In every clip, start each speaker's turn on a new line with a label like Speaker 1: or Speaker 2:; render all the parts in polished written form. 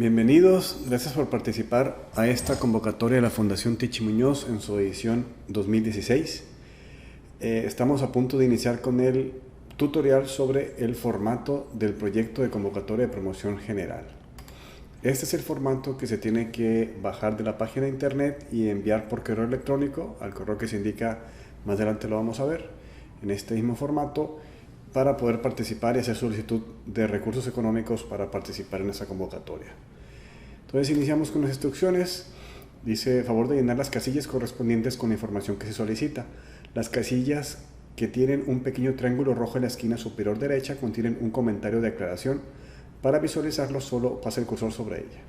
Speaker 1: Bienvenidos, gracias por participar a esta convocatoria de la Fundación Tichi Muñoz en su edición 2016. Estamos a punto de iniciar con el tutorial sobre el formato del proyecto de convocatoria de promoción general. Este es el formato que se tiene que bajar de la página de internet y enviar por correo electrónico al correo que se indica, más adelante lo vamos a ver, en este mismo formato, para poder participar y hacer solicitud de recursos económicos para participar en esa convocatoria. Entonces iniciamos con las instrucciones. Dice, favor de llenar las casillas correspondientes con la información que se solicita. Las casillas que tienen un pequeño triángulo rojo en la esquina superior derecha contienen un comentario de aclaración. Para visualizarlo solo pasa el cursor sobre ella.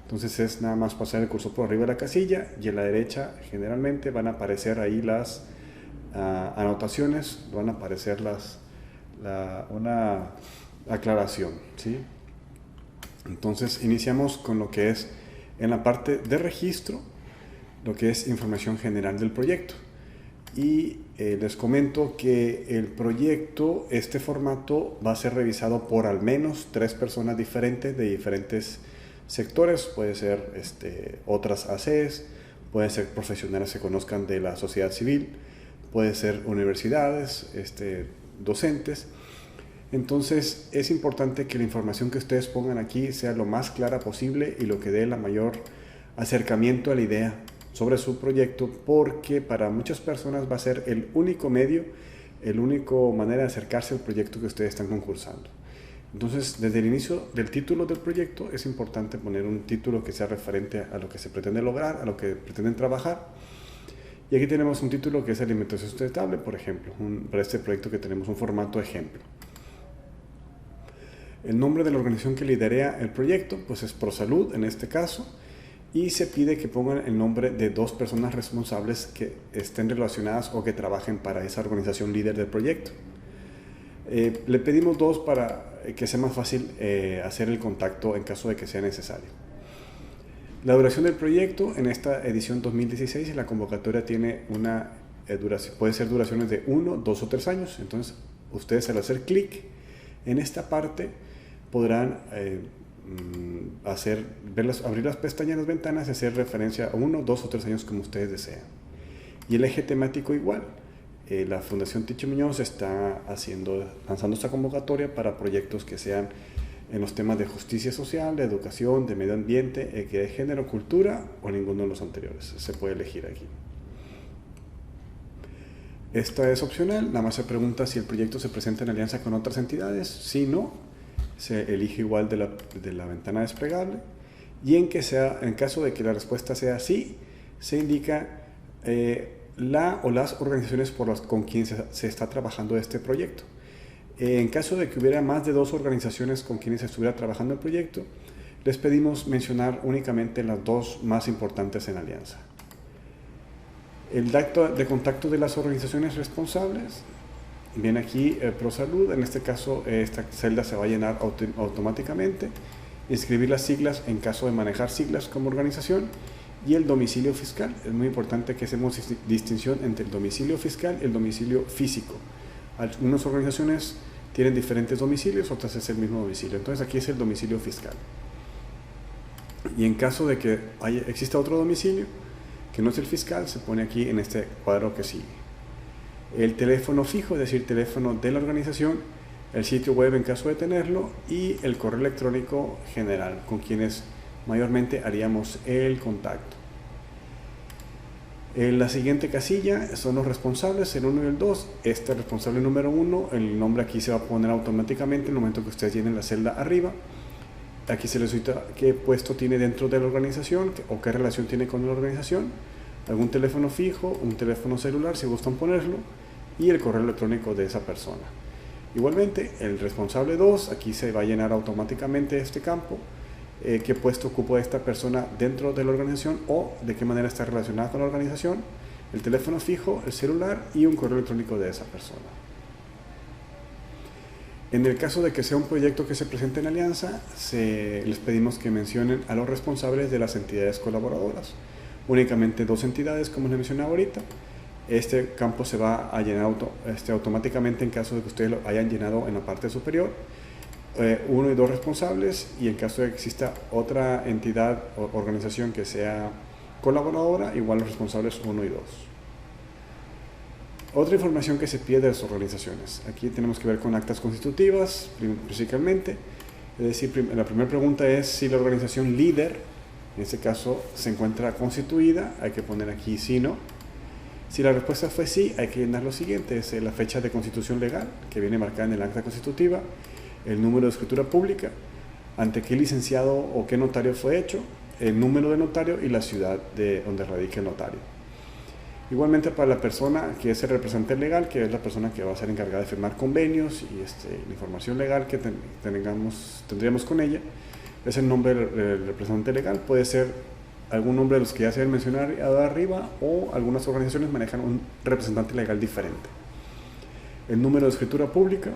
Speaker 1: Entonces es nada más pasar el cursor por arriba de la casilla y en la derecha generalmente van a aparecer ahí las anotaciones, van a aparecer una aclaración, ¿sí? Entonces iniciamos con lo que es en la parte de registro, lo que es información general del proyecto. Y les comento que el proyecto, este formato va a ser revisado por al menos 3 personas diferentes de diferentes sectores. Puede ser otras ACES, puede ser profesionales que conozcan de la sociedad civil, puede ser universidades, docentes. Entonces es importante que la información que ustedes pongan aquí sea lo más clara posible y lo que dé la mayor acercamiento a la idea sobre su proyecto, porque para muchas personas va a ser el único medio, el único manera de acercarse al proyecto que ustedes están concursando. Entonces, desde el inicio del título del proyecto es importante poner un título que sea referente a lo que se pretende lograr, a lo que pretenden trabajar. Y aquí tenemos un título que es alimentación sustentable, por ejemplo, para este proyecto que tenemos un formato ejemplo. El nombre de la organización que lidera el proyecto pues es ProSalud en este caso, y se pide que pongan el nombre de 2 personas responsables que estén relacionadas o que trabajen para esa organización líder del proyecto. Le pedimos 2 para que sea más fácil hacer el contacto en caso de que sea necesario. La duración del proyecto en esta edición 2016, la convocatoria tiene una duración, puede ser duraciones de 1, 2 o 3 años. Entonces ustedes al hacer clic en esta parte podrán abrir las pestañas, las ventanas y hacer referencia a 1, 2 o 3 años como ustedes desean. Y el eje temático igual. La Fundación Tichi Muñoz está lanzando esta convocatoria para proyectos que sean en los temas de justicia social, de educación, de medio ambiente, equidad de género, cultura o ninguno de los anteriores. Se puede elegir aquí. Esta es opcional, nada más se pregunta si el proyecto se presenta en alianza con otras entidades. Si no, se elige igual de la ventana desplegable. Y en caso de que la respuesta sea sí, se indica la o las organizaciones con quienes se está trabajando este proyecto. En caso de que hubiera más de 2 organizaciones con quienes se estuviera trabajando el proyecto, les pedimos mencionar únicamente las 2 más importantes en alianza. El dato de contacto de las organizaciones responsables, viene aquí ProSalud, en este caso esta celda se va a llenar automáticamente, inscribir las siglas en caso de manejar siglas como organización, y el domicilio fiscal. Es muy importante que hacemos distinción entre el domicilio fiscal y el domicilio físico. Algunas organizaciones tienen diferentes domicilios, otras es el mismo domicilio. Entonces aquí es el domicilio fiscal. Y en caso de que exista otro domicilio que no es el fiscal, se pone aquí en este cuadro que sigue. El teléfono fijo, es decir, teléfono de la organización, el sitio web en caso de tenerlo y el correo electrónico general con quienes mayormente haríamos el contacto. En la siguiente casilla son los responsables, el 1 y el 2. Este responsable número 1, el nombre aquí se va a poner automáticamente en el momento que ustedes llenen la celda arriba. Aquí se les solicita qué puesto tiene dentro de la organización o qué relación tiene con la organización, algún teléfono fijo, un teléfono celular si gustan ponerlo, y el correo electrónico de esa persona. Igualmente, el responsable 2, aquí se va a llenar automáticamente este campo, qué puesto ocupa esta persona dentro de la organización o de qué manera está relacionada con la organización, el teléfono fijo, el celular y un correo electrónico de esa persona. En el caso de que sea un proyecto que se presente en alianza, les pedimos que mencionen a los responsables de las entidades colaboradoras. Únicamente 2 entidades, como les mencionaba ahorita. Este campo se va a llenar automáticamente en caso de que ustedes lo hayan llenado en la parte superior. 1 y 2 responsables, y en caso de que exista otra entidad o organización que sea colaboradora, igual los responsables 1 y 2. Otra información que se pide de las organizaciones. Aquí tenemos que ver con actas constitutivas, principalmente. Es decir, la primera pregunta es si la organización líder, en este caso, se encuentra constituida. Hay que poner aquí sí, no. Si la respuesta fue sí, hay que llenar lo siguiente. Es la fecha de constitución legal, que viene marcada en el acta constitutiva, el número de escritura pública, ante qué licenciado o qué notario fue hecho, el número de notario y la ciudad de donde radica el notario. Igualmente para la persona que es el representante legal, que es la persona que va a ser encargada de firmar convenios y la información legal que tendríamos con ella, es el nombre del representante legal. Puede ser algún nombre de los que ya se deben mencionar arriba, o algunas organizaciones manejan un representante legal diferente. El número de escritura pública,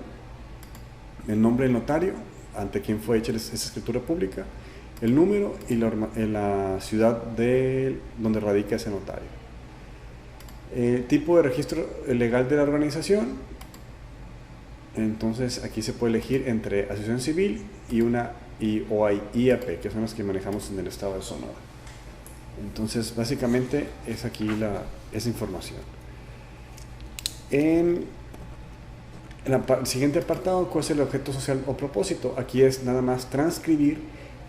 Speaker 1: el nombre del notario, ante quien fue hecha esa escritura pública, el número y la ciudad donde radica ese notario. Tipo de registro legal de la organización. Entonces aquí se puede elegir entre asociación civil o IAP, que son las que manejamos en el estado de Sonora. Entonces básicamente es aquí esa información. En el siguiente apartado, ¿cuál es el objeto social o propósito? Aquí es nada más transcribir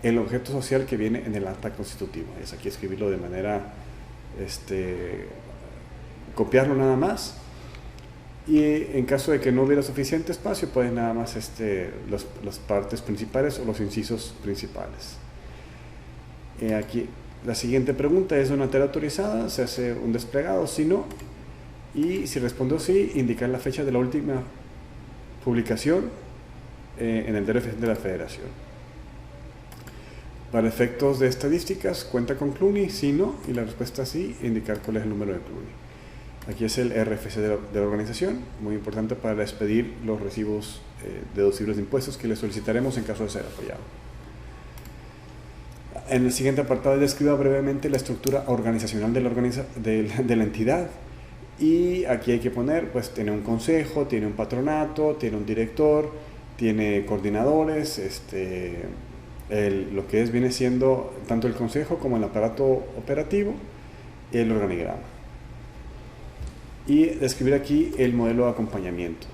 Speaker 1: el objeto social que viene en el acta constitutiva. Es aquí escribirlo de manera, copiarlo nada más, y en caso de que no hubiera suficiente espacio, pues nada más las partes principales o los incisos principales. Aquí la siguiente pregunta es: ¿una tarea autorizada? ¿Se hace un desplegado? Si no, y si respondió sí, indicar la fecha de la última publicación en el DRF de la Federación. Para efectos de estadísticas, ¿cuenta con CLUNY? Si no, y la respuesta sí, indicar cuál es el número de CLUNY. Aquí es el RFC de la organización, muy importante para expedir los recibos deducibles de impuestos que le solicitaremos en caso de ser apoyado. En el siguiente apartado describa brevemente la estructura organizacional de la entidad. Y aquí hay que poner, pues tiene un consejo, tiene un patronato, tiene un director, tiene coordinadores, lo que viene siendo tanto el consejo como el aparato operativo, el organigrama. Y describir aquí el modelo de acompañamiento.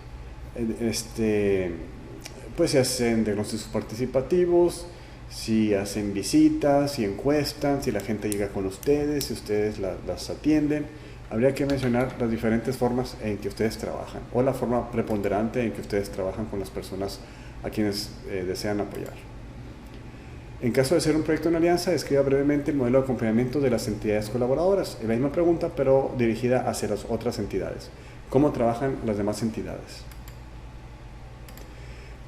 Speaker 1: Pues se hacen diagnósticos participativos, si hacen visitas, si encuestan, si la gente llega con ustedes, si ustedes las atienden. Habría que mencionar las diferentes formas en que ustedes trabajan, o la forma preponderante en que ustedes trabajan con las personas a quienes desean apoyar. En caso de ser un proyecto en alianza, describa brevemente el modelo de acompañamiento de las entidades colaboradoras. Es la misma pregunta, pero dirigida hacia las otras entidades. ¿Cómo trabajan las demás entidades?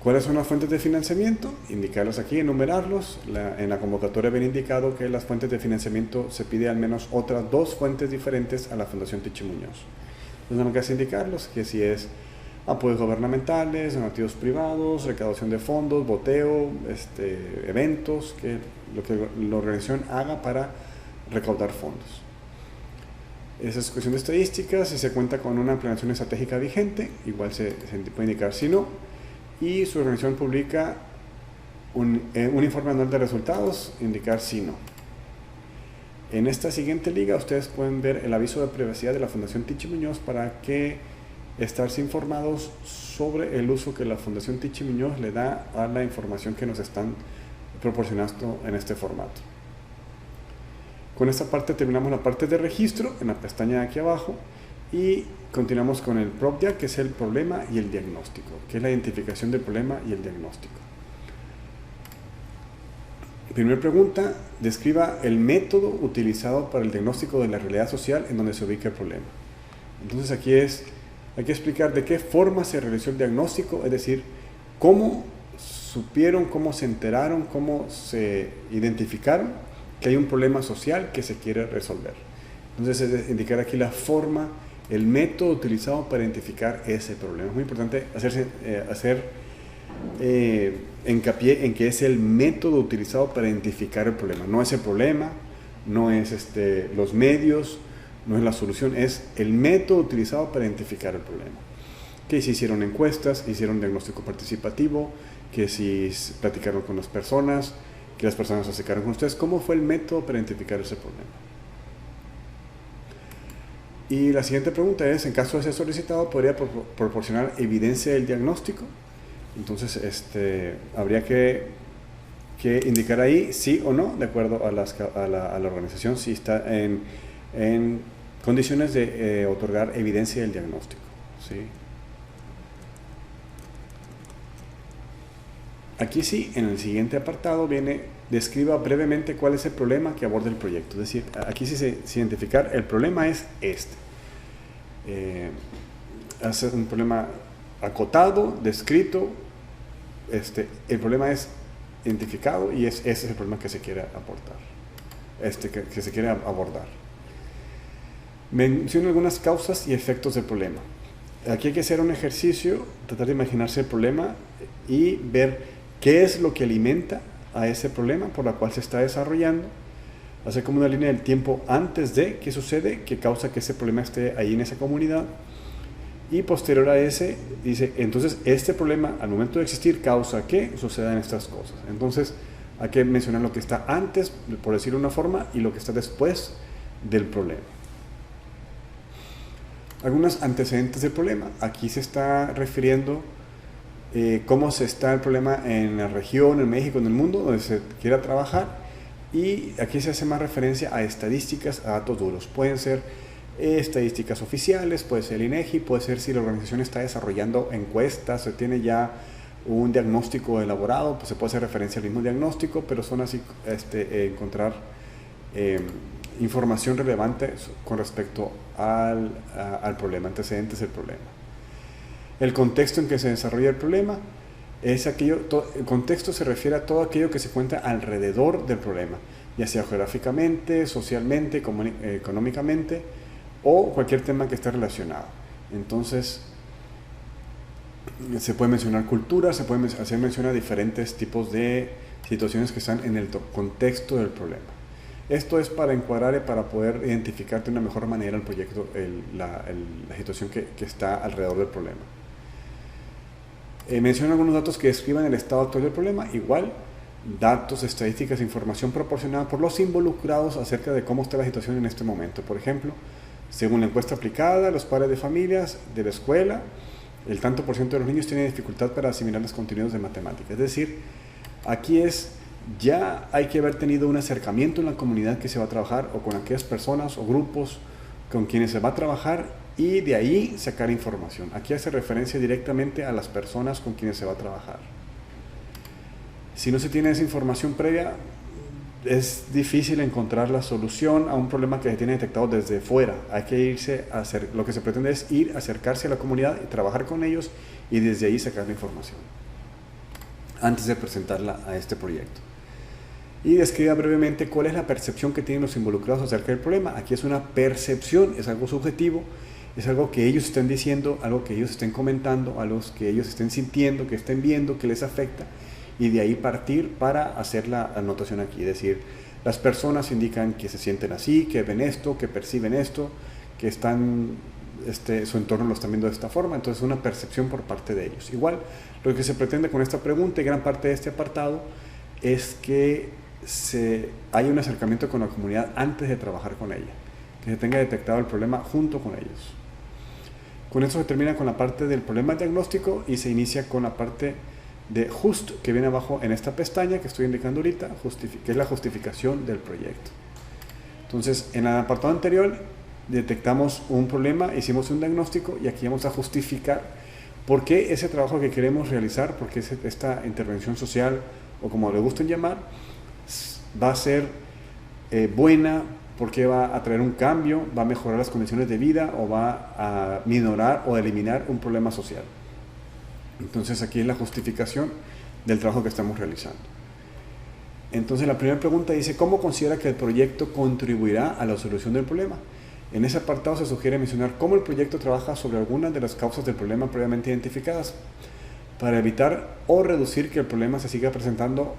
Speaker 1: ¿Cuáles son las fuentes de financiamiento? Indicarlos aquí, enumerarlos. En la convocatoria viene indicado que las fuentes de financiamiento se pide al menos otras 2 fuentes diferentes a la Fundación Tichi Muñoz. Entonces, lo que hace indicarlos, que si es apoyos gubernamentales, donativos privados, recaudación de fondos, boteo, eventos, que lo que la organización haga para recaudar fondos. Esa es cuestión de estadísticas. Si se cuenta con una planeación estratégica vigente, igual se puede indicar si no. Y su organización publica un informe anual de resultados, indicar si no. En esta siguiente liga ustedes pueden ver el aviso de privacidad de la Fundación Tichi Muñoz para que estarse informados sobre el uso que la Fundación Tichi Muñoz le da a la información que nos están proporcionando en este formato. Con esta parte terminamos la parte de registro en la pestaña de aquí abajo. Y continuamos con el PROPDIA, que es el problema y el diagnóstico, que es la identificación del problema y el diagnóstico. Primera pregunta: describa el método utilizado para el diagnóstico de la realidad social en donde se ubica el problema. Entonces aquí hay que explicar de qué forma se realizó el diagnóstico, es decir, cómo supieron, cómo se enteraron, cómo se identificaron que hay un problema social que se quiere resolver. Entonces es indicar aquí la forma, el método utilizado para identificar ese problema. Es muy importante hacer hincapié en que es el método utilizado para identificar el problema. No es el problema, no es los medios, no es la solución, es el método utilizado para identificar el problema. Que se hicieron encuestas, hicieron diagnóstico participativo, que si platicaron con las personas, que las personas se acercaron con ustedes. ¿Cómo fue el método para identificar ese problema? Y la siguiente pregunta es, en caso de ser solicitado, ¿podría proporcionar evidencia del diagnóstico? Entonces, habría que indicar ahí sí o no, de acuerdo a la organización, si está en condiciones de otorgar evidencia del diagnóstico, ¿sí? Aquí sí, en el siguiente apartado viene, describa brevemente cuál es el problema que aborda el proyecto. Es decir, aquí sí se identificar, el problema es hace un problema acotado, descrito, el problema es identificado y ese es el problema que se quiere aportar, que se quiere abordar. Menciono algunas causas y efectos del problema. Aquí hay que hacer un ejercicio, tratar de imaginarse el problema y ver qué es lo que alimenta a ese problema por la cual se está desarrollando, hacer como una línea del tiempo antes de qué sucede, qué causa que ese problema esté ahí en esa comunidad, y posterior a ese dice, entonces este problema al momento de existir causa que sucedan estas cosas. Entonces hay que mencionar lo que está antes, por decirlo de una forma, y lo que está después del problema. Algunos antecedentes del problema. Aquí se está refiriendo cómo se está el problema en la región, en México, en el mundo, donde se quiera trabajar, y aquí se hace más referencia a estadísticas, a datos duros. Pueden ser estadísticas oficiales, puede ser el INEGI, puede ser si la organización está desarrollando encuestas, se tiene ya un diagnóstico elaborado, pues se puede hacer referencia al mismo diagnóstico, pero son así encontrar información relevante con respecto al problema, antecedentes del problema. El contexto en que se desarrolla el problema es aquello, el contexto se refiere a todo aquello que se encuentra alrededor del problema, ya sea geográficamente, socialmente, económicamente o cualquier tema que esté relacionado. Entonces, se puede mencionar cultura, se puede hacer mención a diferentes tipos de situaciones que están en el contexto del problema. Esto es para encuadrar y para poder identificar de una mejor manera el proyecto, la situación que está alrededor del problema. Menciono algunos datos que describan el estado actual del problema, igual datos, estadísticas, información proporcionada por los involucrados acerca de cómo está la situación en este momento. Por ejemplo, según la encuesta aplicada, los padres de familias de la escuela, el tanto por ciento de los niños tiene dificultad para asimilar los contenidos de matemáticas. Es decir, aquí ya hay que haber tenido un acercamiento en la comunidad que se va a trabajar, o con aquellas personas o grupos con quienes se va a trabajar, y de ahí sacar información. Aquí hace referencia directamente a las personas con quienes se va a trabajar. Si no se tiene esa información previa, es difícil encontrar la solución a un problema que se tiene detectado desde fuera. Hay que irse a hacer, lo que se pretende es acercarse a la comunidad y trabajar con ellos, y desde ahí sacar la información antes de presentarla a este proyecto. Y describa brevemente cuál es la percepción que tienen los involucrados acerca del problema. Aquí es una percepción, es algo subjetivo, es algo que ellos estén diciendo, algo que ellos estén comentando, algo que ellos estén sintiendo, que estén viendo, que les afecta, y de ahí partir para hacer la anotación aquí. Es decir, las personas indican que se sienten así, que ven esto, que perciben esto, que están, su entorno lo están viendo de esta forma. Entonces, una percepción por parte de ellos. Igual, lo que se pretende con esta pregunta y gran parte de este apartado es que haya un acercamiento con la comunidad antes de trabajar con ella, que se tenga detectado el problema junto con ellos. Con eso se termina con la parte del problema diagnóstico y se inicia con la parte de JUST, que viene abajo en esta pestaña que estoy indicando ahorita, que es la justificación del proyecto. Entonces, en el apartado anterior detectamos un problema, hicimos un diagnóstico, y aquí vamos a justificar por qué ese trabajo que queremos realizar, por qué esta intervención social, o como le gusten llamar, va a ser buena, porque va a traer un cambio, va a mejorar las condiciones de vida, o va a minorar o eliminar un problema social. Entonces aquí es la justificación del trabajo que estamos realizando. Entonces la primera pregunta dice, ¿cómo considera que el proyecto contribuirá a la solución del problema? En ese apartado se sugiere mencionar cómo el proyecto trabaja sobre algunas de las causas del problema previamente identificadas, para evitar o reducir que el problema se siga presentando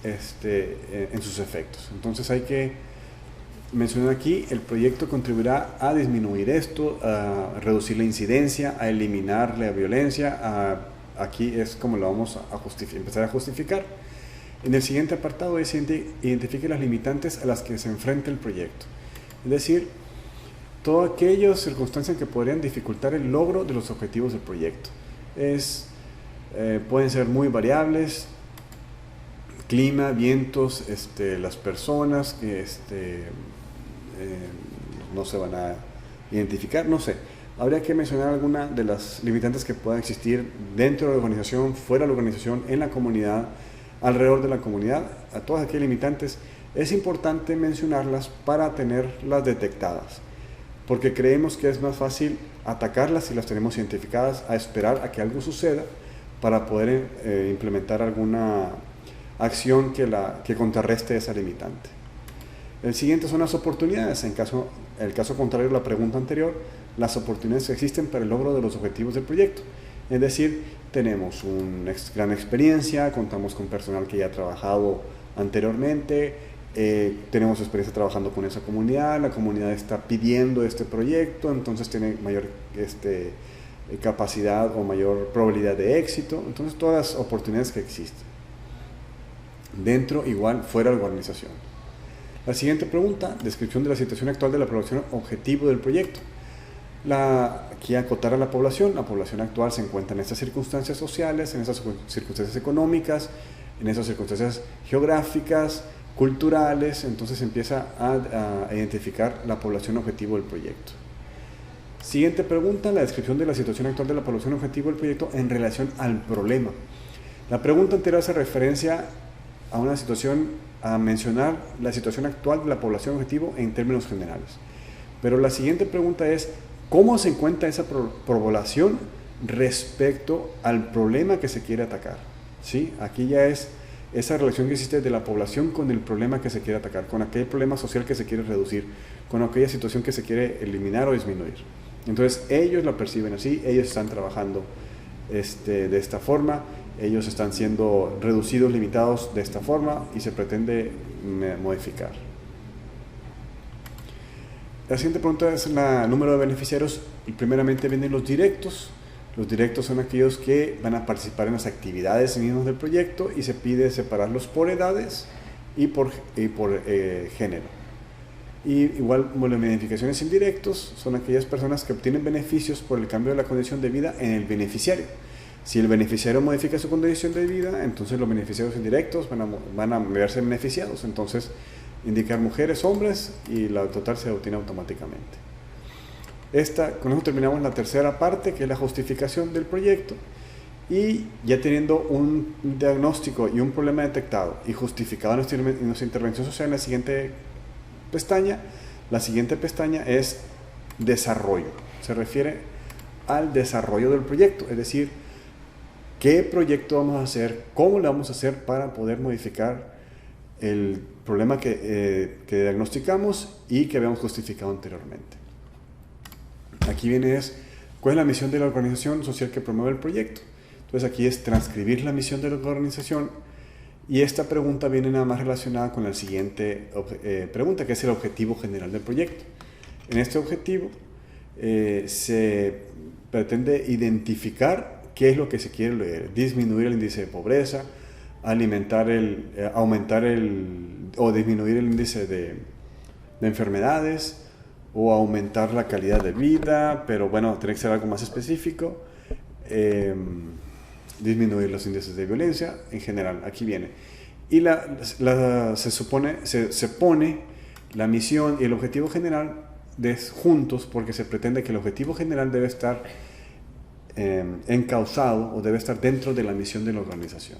Speaker 1: en sus efectos. Entonces hay que mencionar aquí, el proyecto contribuirá a disminuir esto, a reducir la incidencia, a eliminar la violencia, a aquí es como lo vamos a empezar a justificar. En el siguiente apartado es identifique las limitantes a las que se enfrenta el proyecto. Es decir, todas aquellas circunstancias que podrían dificultar el logro de los objetivos del proyecto. Pueden ser muy variables: clima, vientos, las personas que no se van a identificar, no sé. Habría que mencionar alguna de las limitantes que puedan existir dentro de la organización, fuera de la organización, en la comunidad, alrededor de la comunidad. A todas aquellas limitantes es importante mencionarlas para tenerlas detectadas, porque creemos que es más fácil atacarlas si las tenemos identificadas, a esperar a que algo suceda para poder implementar alguna acción que contrarreste esa limitante. El siguiente son las oportunidades. El caso contrario a la pregunta anterior, las oportunidades que existen para el logro de los objetivos del proyecto. Es decir, tenemos una gran experiencia, contamos con personal que ya ha trabajado anteriormente, tenemos experiencia trabajando con esa comunidad, la comunidad está pidiendo este proyecto, entonces tiene mayor capacidad o mayor probabilidad de éxito. Entonces, todas las oportunidades que existen, dentro, igual, fuera de la organización. La siguiente pregunta: descripción de la situación actual de la población objetivo del proyecto. Aquí acotar a la población actual se encuentra en estas circunstancias sociales, en esas circunstancias económicas, en esas circunstancias geográficas, culturales. Entonces empieza a identificar la población objetivo del proyecto. Siguiente pregunta: la descripción de la situación actual de la población objetivo del proyecto en relación al problema. La pregunta anterior hace referencia a mencionar la situación actual de la población objetivo en términos generales. Pero la siguiente pregunta es: ¿cómo se encuentra esa población respecto al problema que se quiere atacar? ¿Sí? Aquí ya es esa relación que existe de la población con el problema que se quiere atacar, con aquel problema social que se quiere reducir, con aquella situación que se quiere eliminar o disminuir. Entonces ellos la perciben así, ellos están trabajando de esta forma, ellos están siendo reducidos, limitados de esta forma, y se pretende modificar. La siguiente pregunta es el número de beneficiarios, y primeramente vienen los directos. Los directos son aquellos que van a participar en las actividades mismas del proyecto, y se pide separarlos por edades y por género. Y igual, las beneficiaciones indirectos son aquellas personas que obtienen beneficios por el cambio de la condición de vida en el beneficiario. Si el beneficiario modifica su condición de vida, entonces los beneficiarios indirectos van a verse beneficiados. Entonces, indicar mujeres, hombres, y la total se obtiene automáticamente. Con eso terminamos la tercera parte, que es la justificación del proyecto. Y ya teniendo un diagnóstico y un problema detectado y justificado en nuestra intervención social, en la siguiente pestaña es desarrollo. Se refiere al desarrollo del proyecto, es decir, qué proyecto vamos a hacer, cómo lo vamos a hacer para poder modificar el problema que diagnosticamos y que habíamos justificado anteriormente. Aquí viene cuál es la misión de la organización social que promueve el proyecto. Entonces aquí es transcribir la misión de la organización, y esta pregunta viene nada más relacionada con la siguiente pregunta, que es el objetivo general del proyecto. En este objetivo se pretende identificar qué es lo que se quiere lograr: disminuir el índice de pobreza, aumentar o disminuir el índice de enfermedades, o aumentar la calidad de vida, pero bueno, tiene que ser algo más específico. Disminuir los índices de violencia en general, aquí viene. Y se pone la misión y el objetivo general juntos, porque se pretende que el objetivo general debe estar encauzado, o debe estar dentro de la misión de la organización.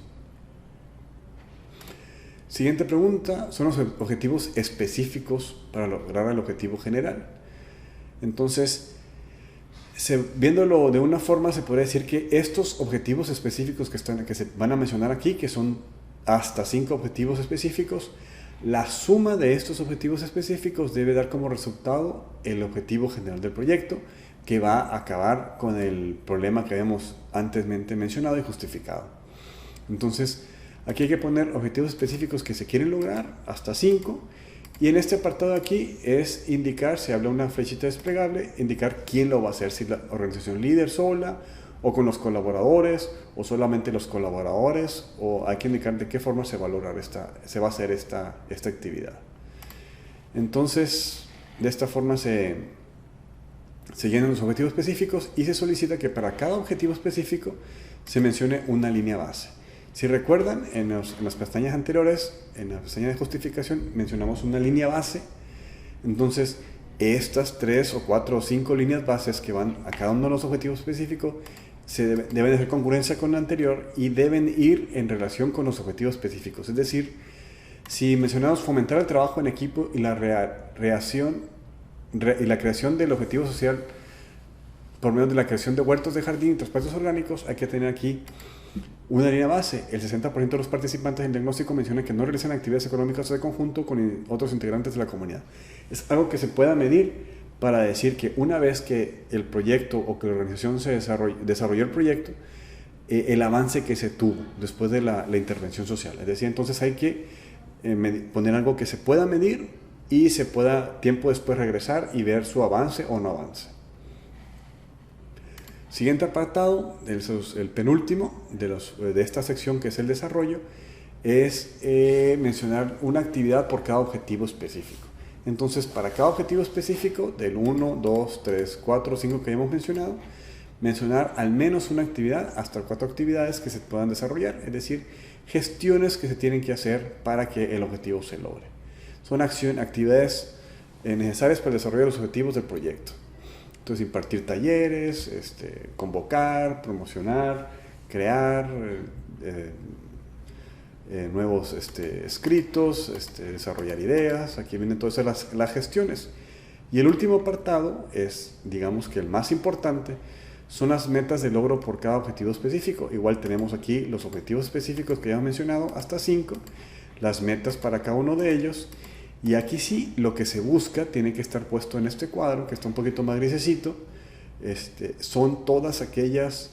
Speaker 1: Siguiente pregunta son los objetivos específicos para lograr el objetivo general. Entonces, viéndolo de una forma, se podría decir que estos objetivos específicos que se van a mencionar aquí, que son hasta 5 objetivos específicos, la suma de estos objetivos específicos debe dar como resultado el objetivo general del proyecto, que va a acabar con el problema que habíamos antes mencionado y justificado. Entonces, aquí hay que poner objetivos específicos que se quieren lograr, hasta 5, y en este apartado aquí es indicar, se habla una flechita desplegable, indicar quién lo va a hacer, si la organización líder sola, o con los colaboradores, o solamente los colaboradores, o hay que indicar de qué forma se va a hacer esta actividad. Entonces, de esta forma se llenan los objetivos específicos y se solicita que para cada objetivo específico se mencione una línea base. Si recuerdan, en las pestañas anteriores, en la pestaña de justificación, mencionamos una línea base. Entonces, estas 3 o 4 o 5 líneas bases que van a cada uno de los objetivos específicos deben hacer congruencia con la anterior y deben ir en relación con los objetivos específicos. Es decir, si mencionamos fomentar el trabajo en equipo y la creación del objetivo social por medio de la creación de huertos de jardín y transportes orgánicos, hay que tener aquí una línea base. El 60% de los participantes en el diagnóstico mencionan que no realizan actividades económicas de conjunto con otros integrantes de la comunidad. Es algo que se pueda medir para decir que una vez que el proyecto o que la organización desarrolló el proyecto, el avance que se tuvo después de la intervención social. Es decir, entonces hay que poner algo que se pueda medir y se pueda tiempo después regresar y ver su avance o no avance. Siguiente apartado, el penúltimo de esta sección, que es el desarrollo, es mencionar una actividad por cada objetivo específico. Entonces, para cada objetivo específico, del 1, 2, 3, 4, 5 que hemos mencionado, mencionar al menos una actividad, hasta 4 actividades que se puedan desarrollar, es decir, gestiones que se tienen que hacer para que el objetivo se logre. Son actividades necesarias para el desarrollo de los objetivos del proyecto. Entonces, impartir talleres, convocar, promocionar, crear nuevos escritos, desarrollar ideas. Aquí vienen todas las gestiones. Y el último apartado es, digamos que el más importante, son las metas de logro por cada objetivo específico. Igual tenemos aquí los objetivos específicos que ya hemos mencionado, hasta 5, las metas para cada uno de ellos. Y aquí sí, lo que se busca tiene que estar puesto en este cuadro, que está un poquito más grisecito. Son todas aquellas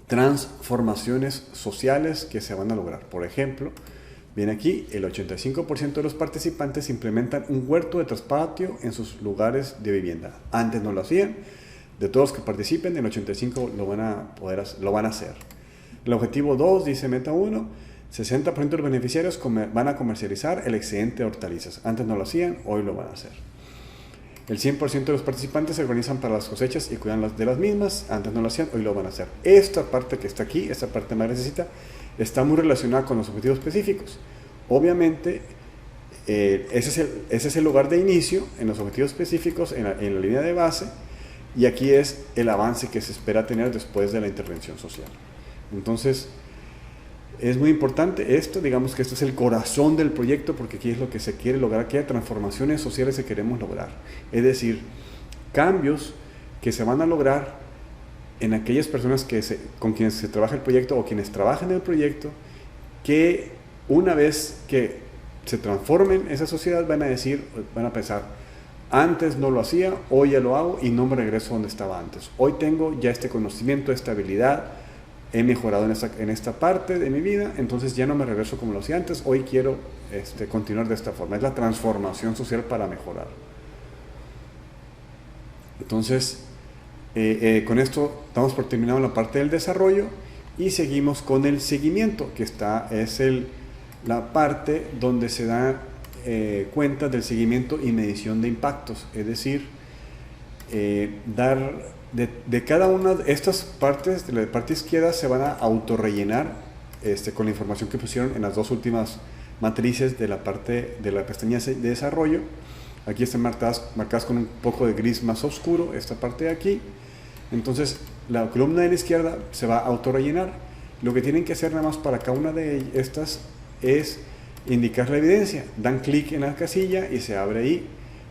Speaker 1: transformaciones sociales que se van a lograr. Por ejemplo, viene aquí, el 85% de los participantes implementan un huerto de traspatio en sus lugares de vivienda. Antes no lo hacían. De todos los que participen, el 85% lo van a hacer. El objetivo 2 dice meta 1. 60% de los beneficiarios van a comercializar el excedente de hortalizas. Antes no lo hacían, hoy lo van a hacer. El 100% de los participantes se organizan para las cosechas y cuidan de las mismas. Antes no lo hacían, hoy lo van a hacer. Esta parte que está aquí, esta parte más necesita, está muy relacionada con los objetivos específicos. Obviamente, ese es el lugar de inicio en los objetivos específicos, en la línea de base, y aquí es el avance que se espera tener después de la intervención social. Entonces, es muy importante esto, digamos que esto es el corazón del proyecto, porque aquí es lo que se quiere lograr, aquellas transformaciones sociales que queremos lograr. Es decir, cambios que se van a lograr en aquellas personas con quienes se trabaja el proyecto o quienes trabajan en el proyecto, que una vez que se transformen esa sociedad van a pensar, antes no lo hacía, hoy ya lo hago y no me regreso donde estaba antes. Hoy tengo ya este conocimiento, esta habilidad, he mejorado en esta parte de mi vida, entonces ya no me regreso como lo hacía antes, hoy quiero continuar de esta forma. Es la transformación social para mejorar. Entonces, con esto damos por terminado la parte del desarrollo y seguimos con el seguimiento, que es la parte donde se da cuenta del seguimiento y medición de impactos, es decir, dar de cada una de estas partes, de la parte izquierda se van a autorrellenar con la información que pusieron en las dos últimas matrices de la parte de la pestaña de desarrollo. Aquí están marcadas con un poco de gris más oscuro, esta parte de aquí. Entonces la columna de la izquierda se va a autorrellenar. Lo que tienen que hacer nada más para cada una de estas es indicar la evidencia. Dan clic en la casilla y se abre ahí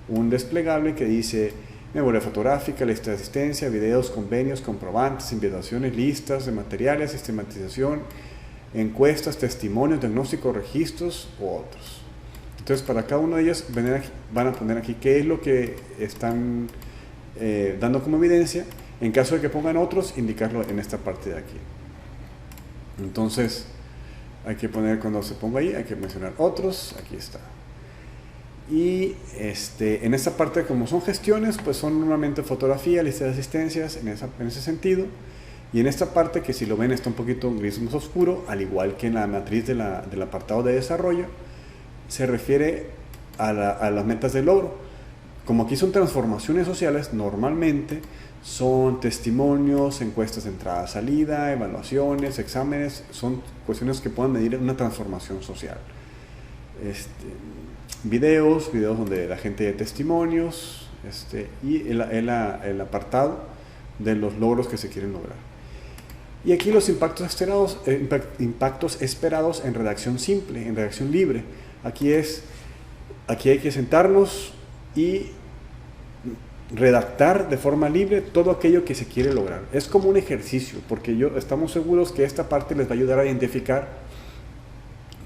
Speaker 1: un desplegable que dice memoria fotográfica, lista de asistencia, videos, convenios, comprobantes, invitaciones, listas de materiales, sistematización, encuestas, testimonios, diagnósticos, registros u otros. Entonces, para cada uno de ellos van a poner aquí qué es lo que están dando como evidencia. En caso de que pongan otros, indicarlo en esta parte de aquí. Entonces, hay que poner, cuando se ponga ahí, hay que mencionar otros. Aquí está. Y en esta parte, como son gestiones, pues son normalmente fotografía, lista de asistencias, en ese sentido. Y en esta parte, que si lo ven está un poquito gris más oscuro, al igual que en la matriz del apartado de desarrollo, se refiere a las metas de logro. Como aquí son transformaciones sociales, normalmente son testimonios, encuestas de entrada-salida, evaluaciones, exámenes, son cuestiones que puedan medir una transformación social. Videos donde la gente dé testimonios, y el apartado de los logros que se quieren lograr. Y aquí los impactos esperados en redacción simple, en redacción libre. Aquí hay que sentarnos y redactar de forma libre todo aquello que se quiere lograr. Es como un ejercicio, porque estamos seguros que esta parte les va a ayudar a identificar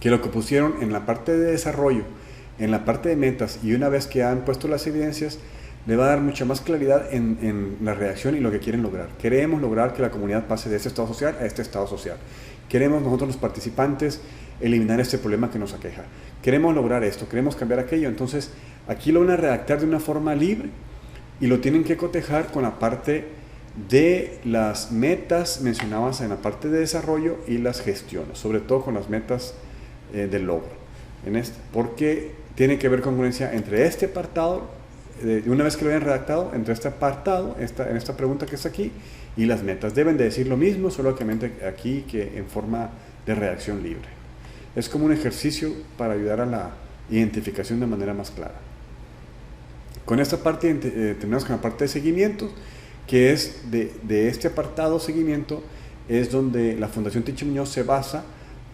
Speaker 1: que lo que pusieron en la parte de desarrollo, en la parte de metas, y una vez que han puesto las evidencias, le va a dar mucha más claridad en la redacción y lo que quieren lograr. Queremos lograr que la comunidad pase de este estado social a este estado social. Queremos nosotros los participantes eliminar este problema que nos aqueja. Queremos lograr esto, queremos cambiar aquello. Entonces, aquí lo van a redactar de una forma libre y lo tienen que cotejar con la parte de las metas mencionadas en la parte de desarrollo y las gestiones, sobre todo con las metas del logro. Porque tiene que haber congruencia entre este apartado, una vez que lo hayan redactado, entre este apartado, en esta pregunta que está aquí, y las metas. Deben de decir lo mismo, solamente aquí que en forma de redacción libre. Es como un ejercicio para ayudar a la identificación de manera más clara. Con esta parte terminamos con la parte de seguimiento, que es de este apartado seguimiento, es donde la Fundación Tiche Muñoz se basa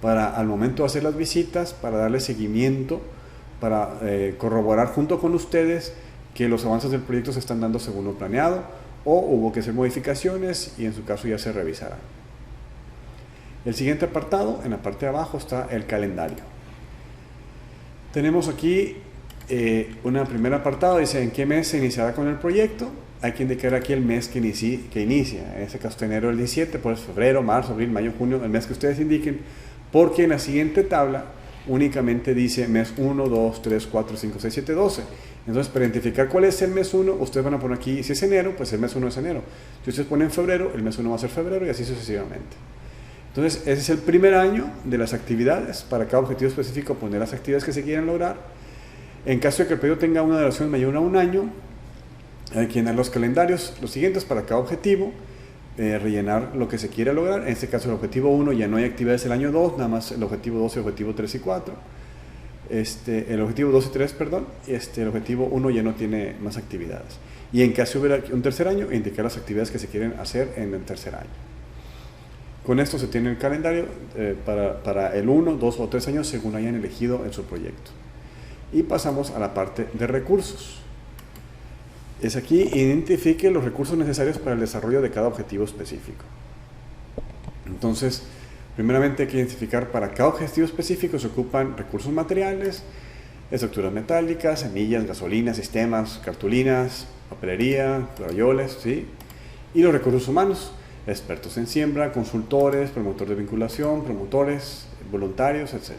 Speaker 1: para, al momento de hacer las visitas, para darle seguimiento, para corroborar junto con ustedes que los avances del proyecto se están dando según lo planeado, o hubo que hacer modificaciones y en su caso ya se revisará. El siguiente apartado, en la parte de abajo, está el calendario. Tenemos aquí un primer apartado, dice en qué mes se iniciará con el proyecto. Hay que indicar aquí el mes que inicia, en este caso enero del 17, pues febrero, marzo, abril, mayo, junio, el mes que ustedes indiquen, porque en la siguiente tabla únicamente dice mes 1, 2, 3, 4, 5, 6, 7, 12. Entonces, para identificar cuál es el mes 1, ustedes van a poner aquí, si es enero, pues el mes 1 es enero. Si ustedes ponen febrero, el mes 1 va a ser febrero y así sucesivamente. Entonces, ese es el primer año de las actividades. Para cada objetivo específico, poner las actividades que se quieren lograr. En caso de que el periodo tenga una duración mayor a un año, hay que llenar los calendarios, los siguientes para cada objetivo, rellenar lo que se quiere lograr. En este caso, el objetivo 1 ya no hay actividades el año 2, nada más el objetivo 2 y el objetivo 3 y 4. El objetivo 2 y 3, perdón, el objetivo 1 ya no tiene más actividades. Y en caso hubiera un tercer año, indicar las actividades que se quieren hacer en el tercer año. Con esto se tiene el calendario para el 1, 2 o 3 años según hayan elegido en su proyecto. Y pasamos a la parte de recursos. Es aquí, identifique los recursos necesarios para el desarrollo de cada objetivo específico. Entonces, primeramente hay que identificar para cada objetivo específico se ocupan recursos materiales, estructuras metálicas, semillas, gasolina, sistemas, cartulinas, papelería, crayoles, ¿sí? Y los recursos humanos, expertos en siembra, consultores, promotores de vinculación, promotores, voluntarios, etc.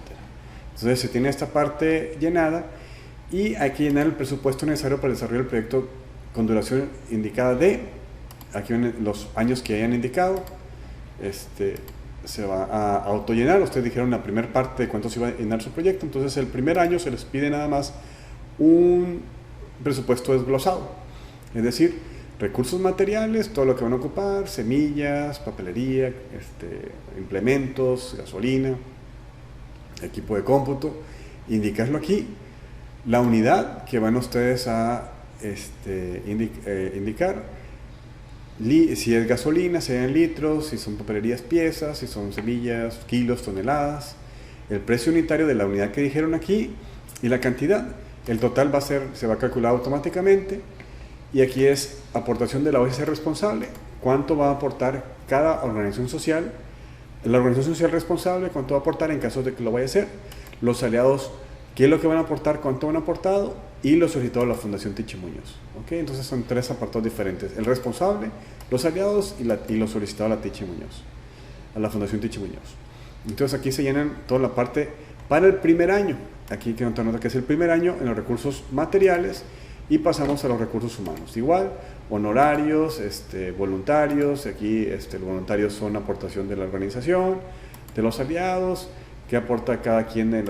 Speaker 1: Entonces se tiene esta parte llenada y hay que llenar el presupuesto necesario para el desarrollo del proyecto con duración indicada aquí los años que hayan indicado. Se va a autollenar. Ustedes dijeron la primera parte de cuánto se iba a llenar su proyecto, entonces el primer año se les pide nada más un presupuesto desglosado, es decir, recursos materiales, todo lo que van a ocupar, semillas, papelería, implementos, gasolina, equipo de cómputo, indicarlo aquí, la unidad que van ustedes a indicar, si es gasolina, sean litros, si son papelerías, piezas, si son semillas, kilos, toneladas, el precio unitario de la unidad que dijeron aquí y la cantidad. El total se va a calcular automáticamente y aquí es aportación de la OSC responsable, cuánto va a aportar cada organización social, la organización social responsable, cuánto va a aportar en caso de que lo vaya a hacer, los aliados, qué es lo que van a aportar, cuánto han aportado y lo solicitado a la Fundación Tiche Muñoz. ¿Okay? Entonces son tres apartados diferentes, el responsable, los aliados y lo solicitado a la Tiche Muñoz, a la Fundación Tiche Muñoz. Entonces aquí se llenan toda la parte para el primer año. aquí quiero tomar nota que es el primer año en los recursos materiales y pasamos a los recursos humanos. Igual, honorarios, voluntarios, aquí los voluntarios son aportación de la organización, de los aliados, que aporta cada quien de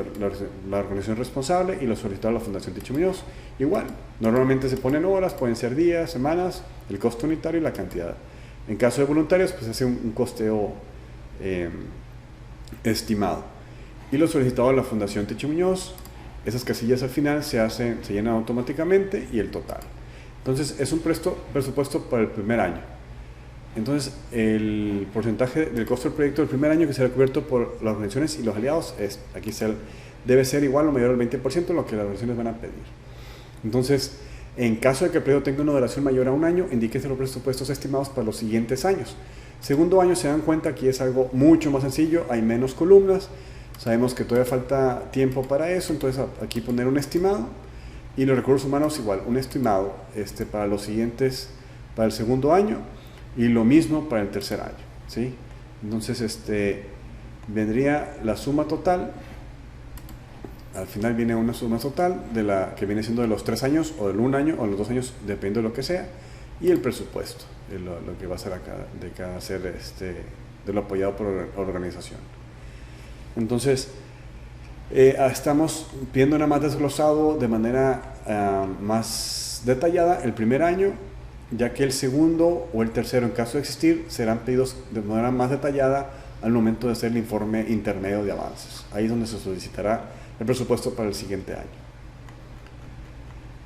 Speaker 1: la organización responsable y lo solicitado a la Fundación Techo Muñoz. Igual, normalmente se ponen horas, pueden ser días, semanas, el costo unitario y la cantidad. En caso de voluntarios, pues se hace un costeo estimado. Y lo solicitado a la Fundación Techo Muñoz, esas casillas al final se llenan automáticamente y el total. Entonces, es un presupuesto para el primer año. Entonces, el porcentaje del costo del proyecto del primer año que será cubierto por las organizaciones y los aliados debe ser igual o mayor al 20% de lo que las organizaciones van a pedir. Entonces, en caso de que el proyecto tenga una duración mayor a un año, indíquese los presupuestos estimados para los siguientes años. Segundo año, se dan cuenta, aquí es algo mucho más sencillo, hay menos columnas, sabemos que todavía falta tiempo para eso, entonces aquí poner un estimado, y los recursos humanos igual, un estimado para los siguientes, para el segundo año, y lo mismo para el tercer año, ¿sí? Entonces, vendría la suma total, al final viene una suma total de la que viene siendo de los 3 años, o del 1 año, o los 2 años, dependiendo de lo que sea, y el presupuesto, lo que va a ser de cada ser, de lo apoyado por la organización. Entonces, estamos viendo nada más desglosado de manera más detallada el primer año, ya que el segundo o el tercero, en caso de existir, serán pedidos de manera más detallada al momento de hacer el informe intermedio de avances. Ahí es donde se solicitará el presupuesto para el siguiente año.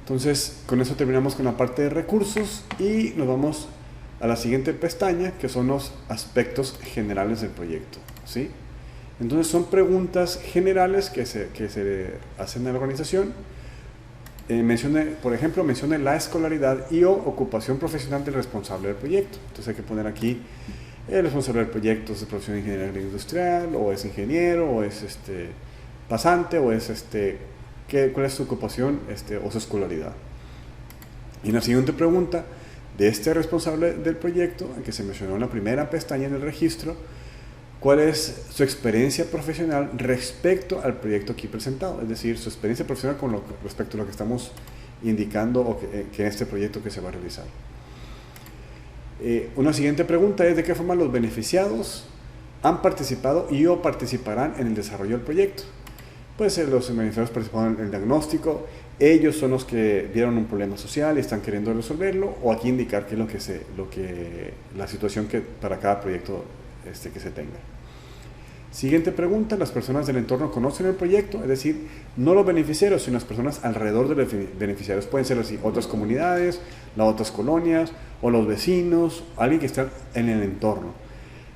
Speaker 1: Entonces, con eso terminamos con la parte de recursos y nos vamos a la siguiente pestaña, que son los aspectos generales del proyecto, ¿sí? Entonces, son preguntas generales que se hacen en la organización. Por ejemplo, mencione la escolaridad y o ocupación profesional del responsable del proyecto. Entonces hay que poner aquí el responsable del proyecto es de profesión de ingeniería industrial, o es ingeniero, o es pasante, o es cuál es su ocupación o su escolaridad. Y en la siguiente pregunta, de este responsable del proyecto, que se mencionó en la primera pestaña en el registro, ¿cuál es su experiencia profesional respecto al proyecto aquí presentado? Es decir, su experiencia profesional respecto a lo que estamos indicando o que en este proyecto que se va a realizar. Una siguiente pregunta es: ¿de qué forma los beneficiados han participado y o participarán en el desarrollo del proyecto? Pues los beneficiados participaron en el diagnóstico, ellos son los que vieron un problema social y están queriendo resolverlo, o aquí indicar qué es la situación que para cada proyecto que se tenga. Siguiente pregunta: ¿las personas del entorno conocen el proyecto? Es decir, no los beneficiarios, sino las personas alrededor de los beneficiarios. Pueden ser así, otras comunidades, las otras colonias, o los vecinos, alguien que está en el entorno.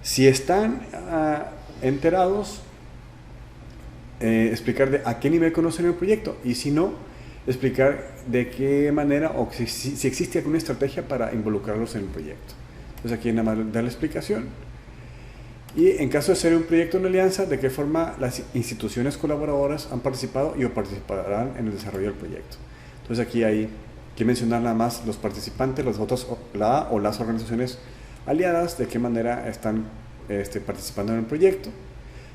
Speaker 1: Si están enterados, explicar de a qué nivel conocen el proyecto, y si no, explicar de qué manera o si existe alguna estrategia para involucrarlos en el proyecto. Entonces aquí nada más dar la explicación. Y en caso de ser un proyecto en alianza, de qué forma las instituciones colaboradoras han participado y o participarán en el desarrollo del proyecto. Entonces aquí hay que mencionar nada más los participantes, la o las organizaciones aliadas, de qué manera están participando en el proyecto.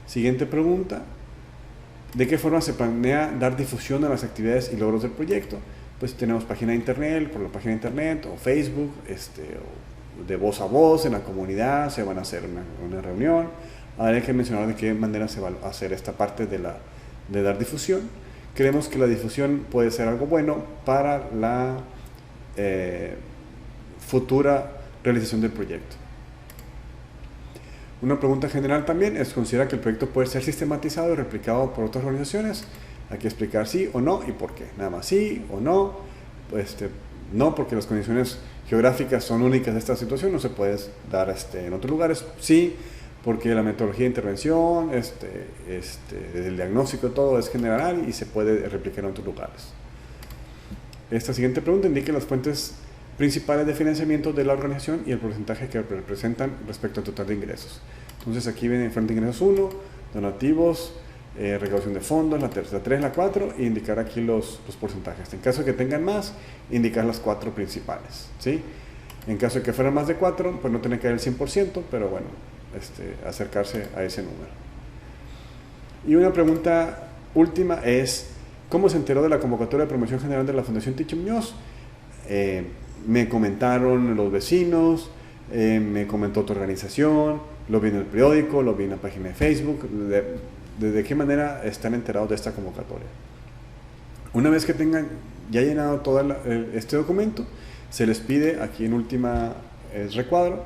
Speaker 1: Siguiente pregunta: ¿de qué forma se planea dar difusión a las actividades y logros del proyecto? Pues tenemos página de internet, por la página de internet, o Facebook, o de voz a voz en la comunidad, se van a hacer una reunión. Hay que mencionar de qué manera se va a hacer esta parte de dar difusión. Creemos que la difusión puede ser algo bueno para la futura realización del proyecto. Una pregunta general también es: ¿considera que el proyecto puede ser sistematizado y replicado por otras organizaciones? Hay que explicar sí o no y por qué. Nada más sí o no. No, porque las condiciones geográficas son únicas de esta situación, no se puede dar en otros lugares. Sí, porque la metodología de intervención, el diagnóstico, todo es general y se puede replicar en otros lugares. Esta siguiente pregunta indica las fuentes principales de financiamiento de la organización y el porcentaje que representan respecto al total de ingresos. Entonces aquí viene fuente de ingresos 1, donativos, recaudación de fondos, la 3, la 4, e indicar aquí los porcentajes. En caso de que tengan más, indicar las 4 principales, ¿sí? En caso de que fueran más de 4, pues no tiene que haber el 100%, pero bueno, acercarse a ese número. Y una pregunta última es, ¿cómo se enteró de la convocatoria de promoción general de la Fundación Ticho Muñoz? Me comentaron los vecinos, me comentó tu organización, lo vi en el periódico, lo vi en la página de Facebook. ¿De qué manera están enterados de esta convocatoria? Una vez que tengan ya llenado todo este documento, se les pide aquí en última recuadro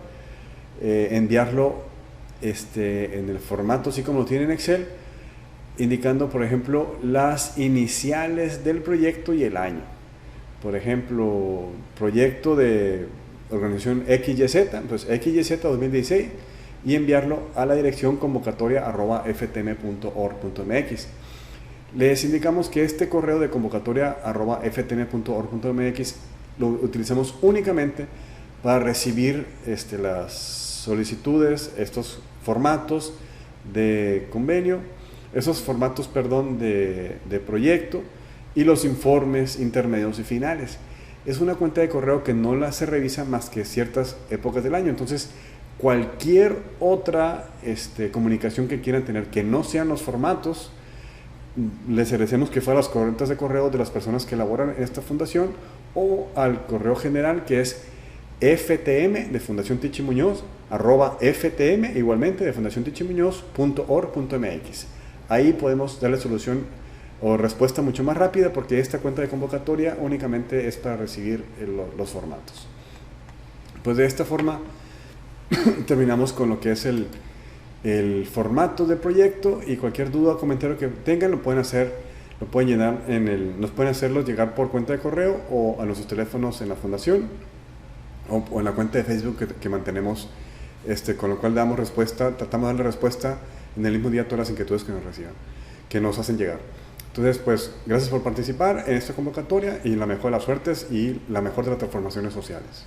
Speaker 1: enviarlo en el formato así como lo tienen en Excel, indicando por ejemplo las iniciales del proyecto y el año. Por ejemplo, proyecto de organización XYZ, pues XYZ 2016, y enviarlo a la dirección convocatoria@ftm.org.mx. Les indicamos que este correo de convocatoria@ftm.org.mx lo utilizamos únicamente para recibir las solicitudes, estos formatos de convenio, esos formatos, perdón, de proyecto, y los informes intermedios y finales. Es una cuenta de correo que no la se revisa más que ciertas épocas del año. Entonces, cualquier otra comunicación que quieran tener que no sean los formatos, les agradecemos que fuera a las cuentas de correo de las personas que elaboran esta fundación o al correo general, que es ftm de Fundación Tichi Muñoz @ftm igualmente de Fundación Tichi Muñoz.org.mx. Ahí podemos darle solución o respuesta mucho más rápida, porque esta cuenta de convocatoria únicamente es para recibir los formatos. Pues de esta forma terminamos con lo que es el formato de proyecto, y cualquier duda o comentario que tengan lo pueden hacer, lo pueden llenar nos pueden hacerlo llegar por cuenta de correo o a nuestros teléfonos en la fundación o en la cuenta de Facebook que mantenemos, con lo cual damos respuesta, tratamos de darle respuesta en el mismo día a todas las inquietudes que nos hacen llegar. Entonces, pues, gracias por participar en esta convocatoria, y la mejor de las suertes y la mejor de las transformaciones sociales.